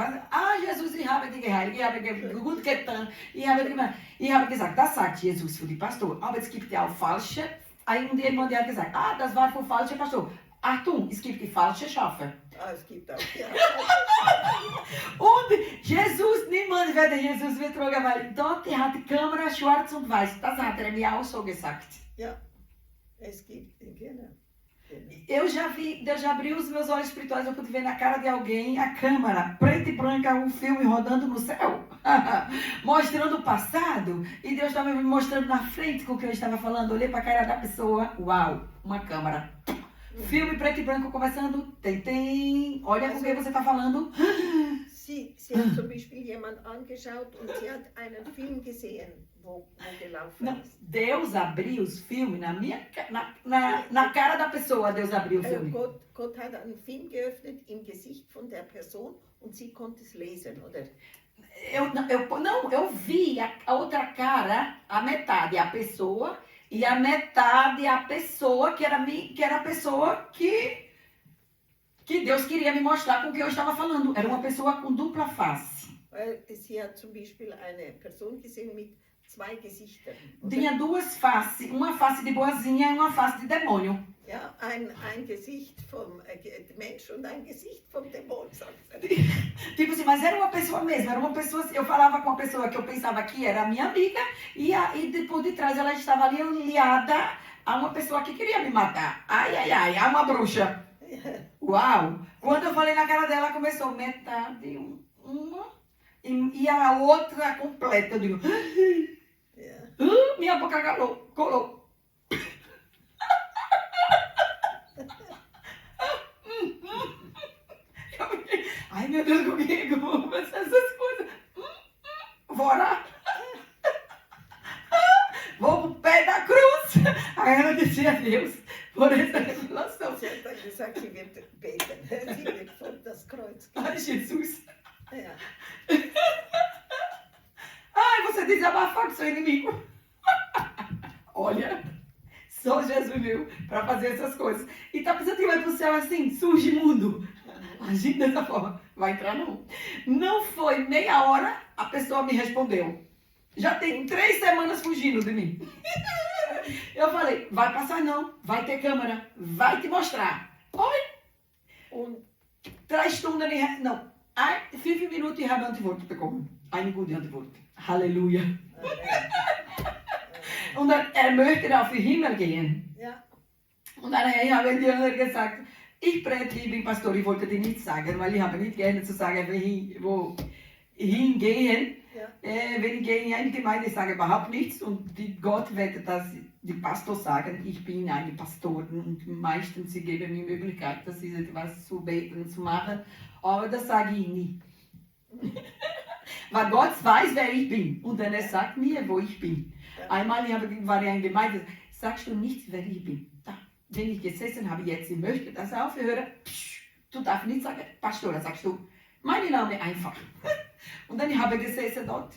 Jesus, ich habe dich geheilt, ich habe gut getan, ich habe gesagt, das sagt Jesus für die Pastor. Aber es gibt ja auch falsche. Und jemand hat gesagt, das war für falsche Pastor. Achtung, es gibt die falsche Schafe. Es gibt auch, ja. Und Jesus, niemand werde Jesus betrogen, weil dort hat die Kamera schwarz und weiß. Das hat er mir auch so gesagt. Ja, es gibt, genau. Deus já abriu os meus olhos espirituais, eu pude ver na cara de alguém a câmera, preta e branca, um filme rodando no céu, mostrando o passado, e Deus estava me mostrando na frente com o que eu estava falando. Olhei para a cara da pessoa, uau, uma câmera. Filme preto e branco começando. Tem. Olha com quem você está falando. Sie hat zum Beispiel jemand angeschaut und sie hat einen Film gesehen, wo gelaufen Não, ist. Deus abriu os filmes na cara da pessoa. Deus abriu o filme. Gott hat einen Film geöffnet im Gesicht von der Person und sie konnte es lesen, oder? Eu vi a outra cara, a metade a pessoa e a metade a pessoa que era a pessoa que Deus queria me mostrar com quem eu estava falando. Era uma pessoa com dupla face. Sie hat zum Beispiel eine Person gesehen mit zwei Gesichtern. oder? Tinha duas faces, uma face de boazinha e uma face de demônio. Ja, ein Gesicht vom Mensch und ein Gesicht vom Dämon, sagt er. Tipo assim, mas era uma pessoa mesmo, era uma pessoa, eu falava com uma pessoa que eu pensava que era minha amiga e por detrás ela estava ali aliada a uma pessoa que queria me matar. Ai, ai, ai, a uma bruxa. Uau! Quando eu falei na cara dela, começou metade, uma e a outra completa. Eu digo, Ja. minha boca colou. Ai, meu Deus, como vai ser essas coisas? Vou orar. Vou pro pé da cruz. Aí ela dizia a Deus por essa revelação. Sie hat dann gesagt, sie wird beten. Sie wird vor das Kreuz gehen. Ai, Jesus. Ja. Ai, você desabafar com seu inimigo. Olha, só Jesus viu para fazer essas coisas. E tá pensando que vai pro céu assim, surge mundo. Agindo dessa forma. Vai entrar não. Não foi meia hora, a pessoa me respondeu. Já tem 3 semanas fugindo de mim. Eu falei, vai passar não, vai ter câmera, vai te mostrar. Oi, Und 3 Stunden, não, 5 Minuten, ich habe Antwort bekommen. Eine gute Antwort. Halleluja. Und dann, möchte auf den Himmel gehen. ja, Und dann habe ich dir gesagt, ich predige, ich bin Pastor, ich wollte dir nichts sagen, weil ich habe nicht gerne zu sagen, wo hingehen. ja. Wenn ich gehe in eine Gemeinde, ich sage überhaupt nichts und Gott wird das, die Pastor sagen, ich bin eine Pastorin und meistens sie geben mir Möglichkeit, dass ich etwas zu beten, zu machen, aber das sage ich nie. Weil Gott weiß, wer ich bin und dann er sagt mir, wo ich bin. Ja. Einmal war ich in der Gemeinde, sagst du nicht, wer ich bin. Da, wenn ich gesessen habe, jetzt, ich möchte das aufhören, du darfst nicht sagen, Pastor, dann sagst du, mein Name einfach. Und dann habe ich gesessen dort,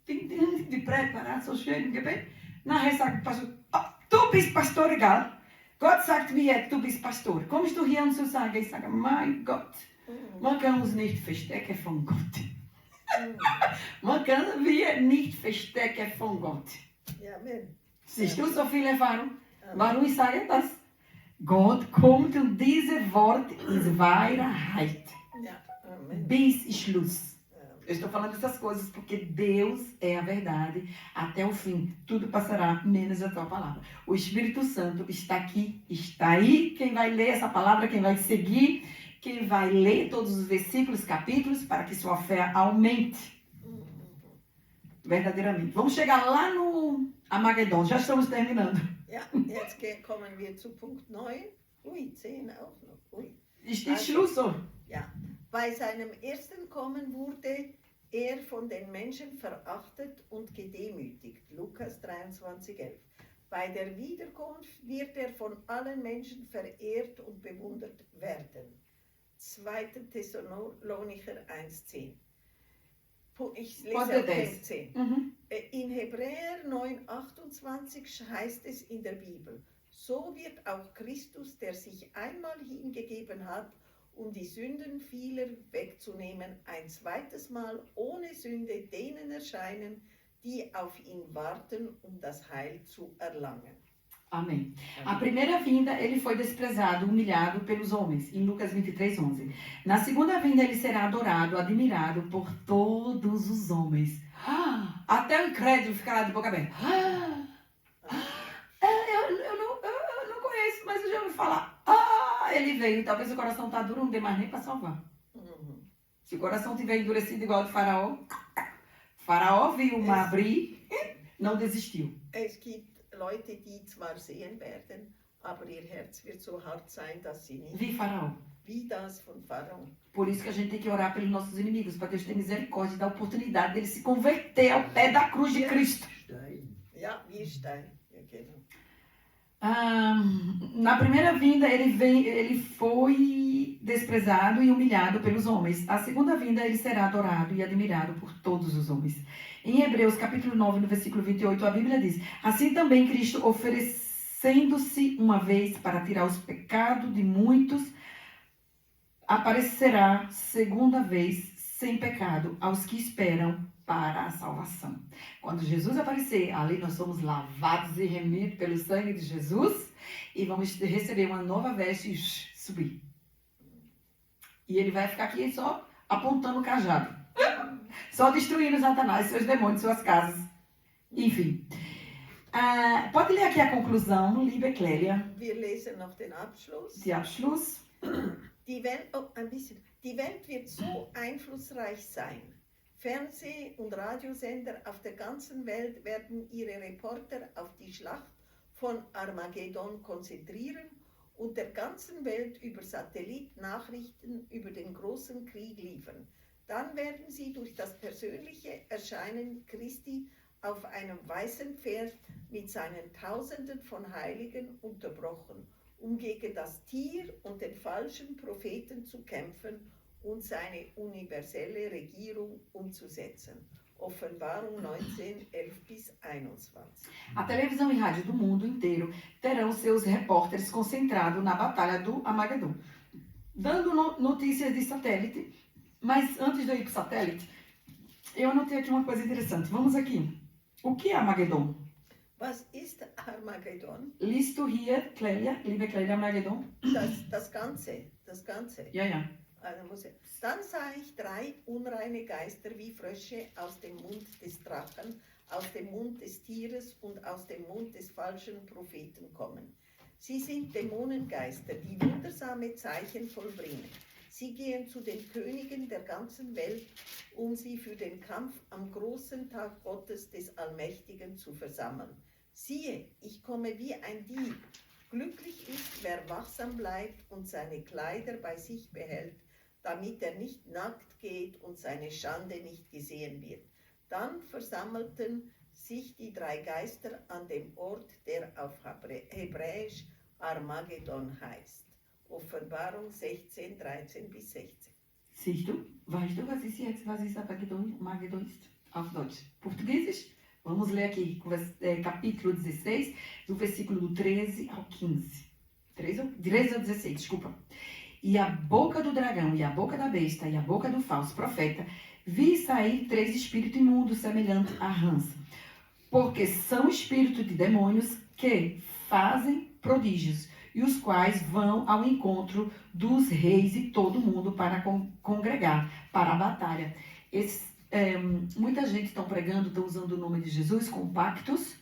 die Präparat, so schön im Gebet. Nachher sagt Pastor, du bist Pastor, egal. Gott sagt mir, du bist Pastor. Kommst du hier um zu sagen? Ich sage, mein Gott, man kann uns nicht verstecken von Gott. Man kann wir nicht verstecken von Gott. Ja, Amen. Siehst du so viel Erfahrung? Warum ich sage das? Gott kommt und dieses Wort ist Wahrheit. Ja, Amen. Bis Schluss. Eu estou falando essas coisas porque Deus é a verdade até o fim. Tudo passará, menos a tua palavra. O Espírito Santo está aqui, está aí. Quem vai ler essa palavra, quem vai seguir, quem vai ler todos os versículos, capítulos, para que sua fé aumente. Verdadeiramente. Vamos chegar lá no Armagedon. Já estamos terminando. Ja, jetzt kommen wir zu Punkt 9. Ui, 10 auch noch. Ui. Está Schluss. Ja, bei seinem ersten Kommen wurde er von den Menschen verachtet und gedemütigt. Lukas 23,11. Bei der Wiederkunft wird er von allen Menschen verehrt und bewundert werden. 2. Thessalonicher 1,10. Ich lese ab Vers 10. In Hebräer 9,28 heißt es in der Bibel, so wird auch Christus, der sich einmal hingegeben hat, um die Sünden vieler wegzunehmen, ein zweites Mal ohne Sünde denen erscheinen, die auf ihn warten, um das Heil zu erlangen. Amém. A primeira vinda, ele foi desprezado, humilhado pelos homens, em Lucas 23:11. Na segunda vinda, ele será adorado, admirado por todos os homens. Até o incrédulo ficará de boca aberta. Eu não conheço, mas eu já ouvi falar. Ele veio, talvez o coração está duro, não tem mais nem para salvar. Se o coração tiver endurecido igual o de Faraó viu o mar abrir, não desistiu. Es gibt Leute, die zwar sehen werden, aber ihr Herz wird so hart sein, dass sie nicht, Wie Faraó. wie das von Pharao. Por isso que a gente tem que orar pelos nossos inimigos, para Deus ter misericórdia e dar a oportunidade dele se converter ao pé da cruz de Cristo. Stein. Ja, wie Stein. Ja, genau. Na primeira vinda, ele foi desprezado e humilhado pelos homens. A segunda vinda, ele será adorado e admirado por todos os homens. Em Hebreus, capítulo 9, no versículo 28, a Bíblia diz: assim também Cristo, oferecendo-se uma vez para tirar os pecados de muitos, aparecerá segunda vez sem pecado aos que esperam para a salvação. Quando Jesus aparecer, ali nós somos lavados e remidos pelo sangue de Jesus e vamos receber uma nova veste e subir. E ele vai ficar aqui só apontando o cajado, só destruindo Satanás, seus demônios, suas casas. Enfim. Pode ler aqui a conclusão, liebe Clélia. Wir lesen noch den Abschluss. Die Abschluss. Die Welt, ein bisschen. Die Welt wird so einflussreich sein. Fernseh- und Radiosender auf der ganzen Welt werden ihre Reporter auf die Schlacht von Armageddon konzentrieren und der ganzen Welt über Satellit Nachrichten über den großen Krieg liefern. Dann werden sie durch das persönliche Erscheinen Christi auf einem weißen Pferd mit seinen Tausenden von Heiligen unterbrochen, um gegen das Tier und den falschen Propheten zu kämpfen und seine universelle Regierung umzusetzen. Offenbarung 19, 11-21. A televisão e rádio do mundo inteiro terão seus repórteres concentrados na batalha do Armagedon, dando notícias de satélite. Mas antes de eu ir para o satélite, eu anotei aqui uma coisa interessante. Vamos aqui. O que é Armagedon? Was ist Armageddon? Liest du hier, Clélia, liebe Clélia, Armagedon? Das Ganze. Ja, ja. Dann sah ich 3 unreine Geister wie Frösche aus dem Mund des Drachen, aus dem Mund des Tieres und aus dem Mund des falschen Propheten kommen. Sie sind Dämonengeister, die wundersame Zeichen vollbringen. Sie gehen zu den Königen der ganzen Welt, um sie für den Kampf am großen Tag Gottes des Allmächtigen zu versammeln. Siehe, ich komme wie ein Dieb. Glücklich ist, wer wachsam bleibt und seine Kleider bei sich behält, damit er nicht nackt geht und seine Schande nicht gesehen wird. Dann versammelten sich die 3 Geister an dem Ort, der auf Hebräisch Armageddon heißt. Offenbarung 16, 13-16. Siehst du? Weißt du, was ist Armagedon ist? Auf Deutsch. Português? Vamos ler aqui, capítulo 16, do versículo 13 ao 15. 13 ao 16, desculpa. E a boca do dragão, e a boca da besta, e a boca do falso profeta, vi sair 3 espíritos imundos semelhantes a rãs, porque são espíritos de demônios que fazem prodígios, e os quais vão ao encontro dos reis e todo mundo para congregar, para a batalha. Muita gente está pregando, está usando o nome de Jesus com pactos,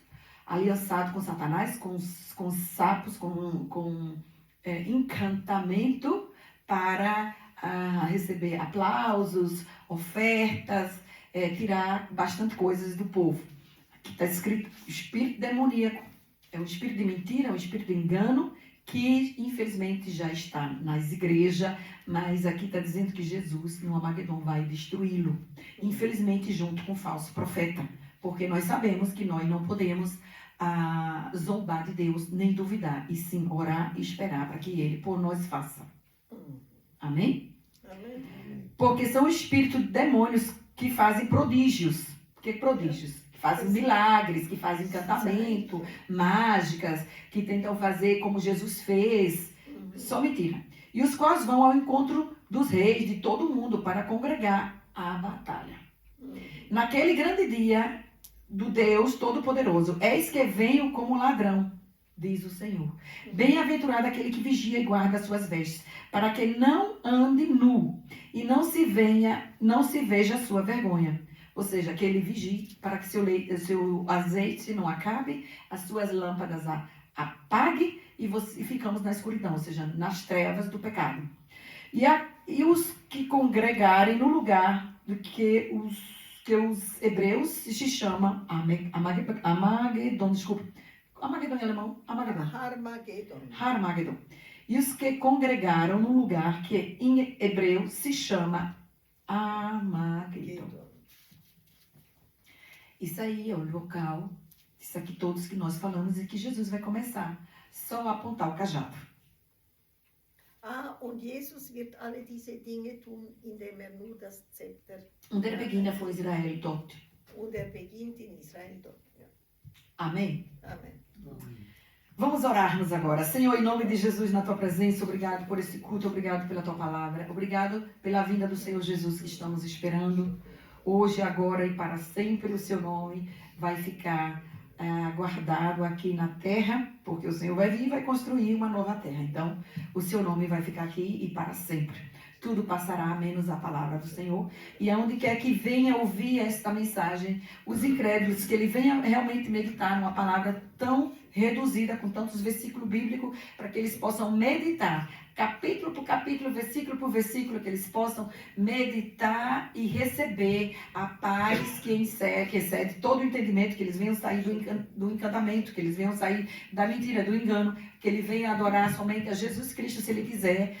aliançado com Satanás, com sapos, com encantamento, para receber aplausos, ofertas, tirar bastante coisas do povo. Aqui está escrito espírito demoníaco, é um espírito de mentira, é um espírito de engano, que infelizmente já está nas igrejas, mas aqui está dizendo que Jesus no Armagedon vai destruí-lo, infelizmente junto com o falso profeta, porque nós sabemos que nós não podemos zombar de Deus, nem duvidar, e sim orar e esperar para que Ele por nós faça. Amém? Amen. Porque são espíritos de demônios que fazem prodígios. Que prodígios? Que fazem milagres, que fazem encantamento, mágicas, que tentam fazer como Jesus fez. Só mentira. E os quais vão ao encontro dos reis de todo mundo para congregar a batalha. Naquele grande dia do Deus Todo-Poderoso, eis que venho como ladrão, diz o Senhor. Bem-aventurado aquele que vigia e guarda as suas vestes, para que não ande nu e não se veja a sua vergonha. Ou seja, que ele vigie para que seu azeite não acabe, as suas lâmpadas apague e ficamos na escuridão, ou seja, nas trevas do pecado. E os que congregarem no lugar do que os hebreus se chamam Armagedon, desculpa. Armagedon em alemão? Armagedon. Armageddon. Armagedon. E os que congregaram num lugar que em hebreu se chama Armagedon. Isso aí é o local, isso aqui todos que nós falamos e que Jesus vai começar só a apontar o cajado. Und Jesus wird alle diese Dinge tun, indem nur das Zepter. Und er beginnt von Israel dort. Und beginnt in Israel dort. Ja. Amém? Amen. Vamos orarmos agora. Senhor, em nome de Jesus, na tua presença, obrigado por esse culto, obrigado pela tua palavra, obrigado pela vinda do Senhor Jesus que estamos esperando. Hoje, agora e para sempre, o seu nome vai ficar guardado aqui na terra, porque o Senhor vai vir e vai construir uma nova terra. Então, o seu nome vai ficar aqui e para sempre. Tudo passará, menos a palavra do Senhor. E aonde quer que venha ouvir esta mensagem, os incrédulos, que ele venha realmente meditar numa palavra tão reduzida, com tantos versículos bíblicos, para que eles possam meditar, capítulo por capítulo, versículo por versículo, que eles possam meditar e receber a paz que excede todo o entendimento, que eles venham sair do encantamento, que eles venham sair da mentira, do engano, que ele venha adorar somente a Jesus Cristo, se ele quiser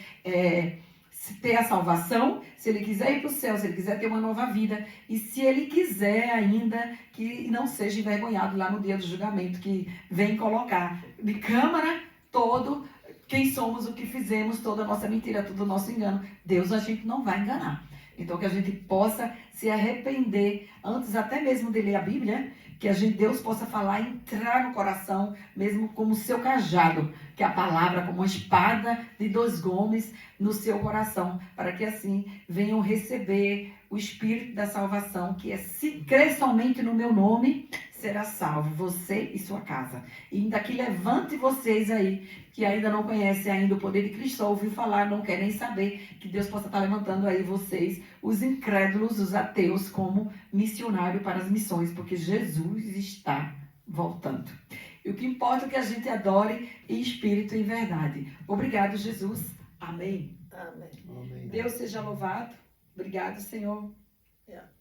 ter a salvação, se ele quiser ir para o céu, se ele quiser ter uma nova vida, e se ele quiser ainda que não seja envergonhado lá no dia do julgamento, que vem colocar de câmara todo quem somos, o que fizemos, toda a nossa mentira, todo o nosso engano. Deus a gente não vai enganar. Então que a gente possa se arrepender antes até mesmo de ler a Bíblia, que Deus possa falar, entrar no coração, mesmo como o seu cajado, que é a palavra como uma espada de 2 gumes no seu coração, para que assim venham receber o Espírito da salvação, que é se crer somente no meu nome, será salvo, você e sua casa. E ainda que levante vocês aí, que ainda não conhecem ainda o poder de Cristo, só ouviu falar, não querem saber, que Deus possa estar levantando aí vocês, os incrédulos, os ateus, como missionário para as missões, porque Jesus está voltando. E o que importa é que a gente adore em espírito e em verdade. Obrigado, Jesus. Amém. Amen. Amen. Deus seja louvado. Obrigado, Senhor. Ja.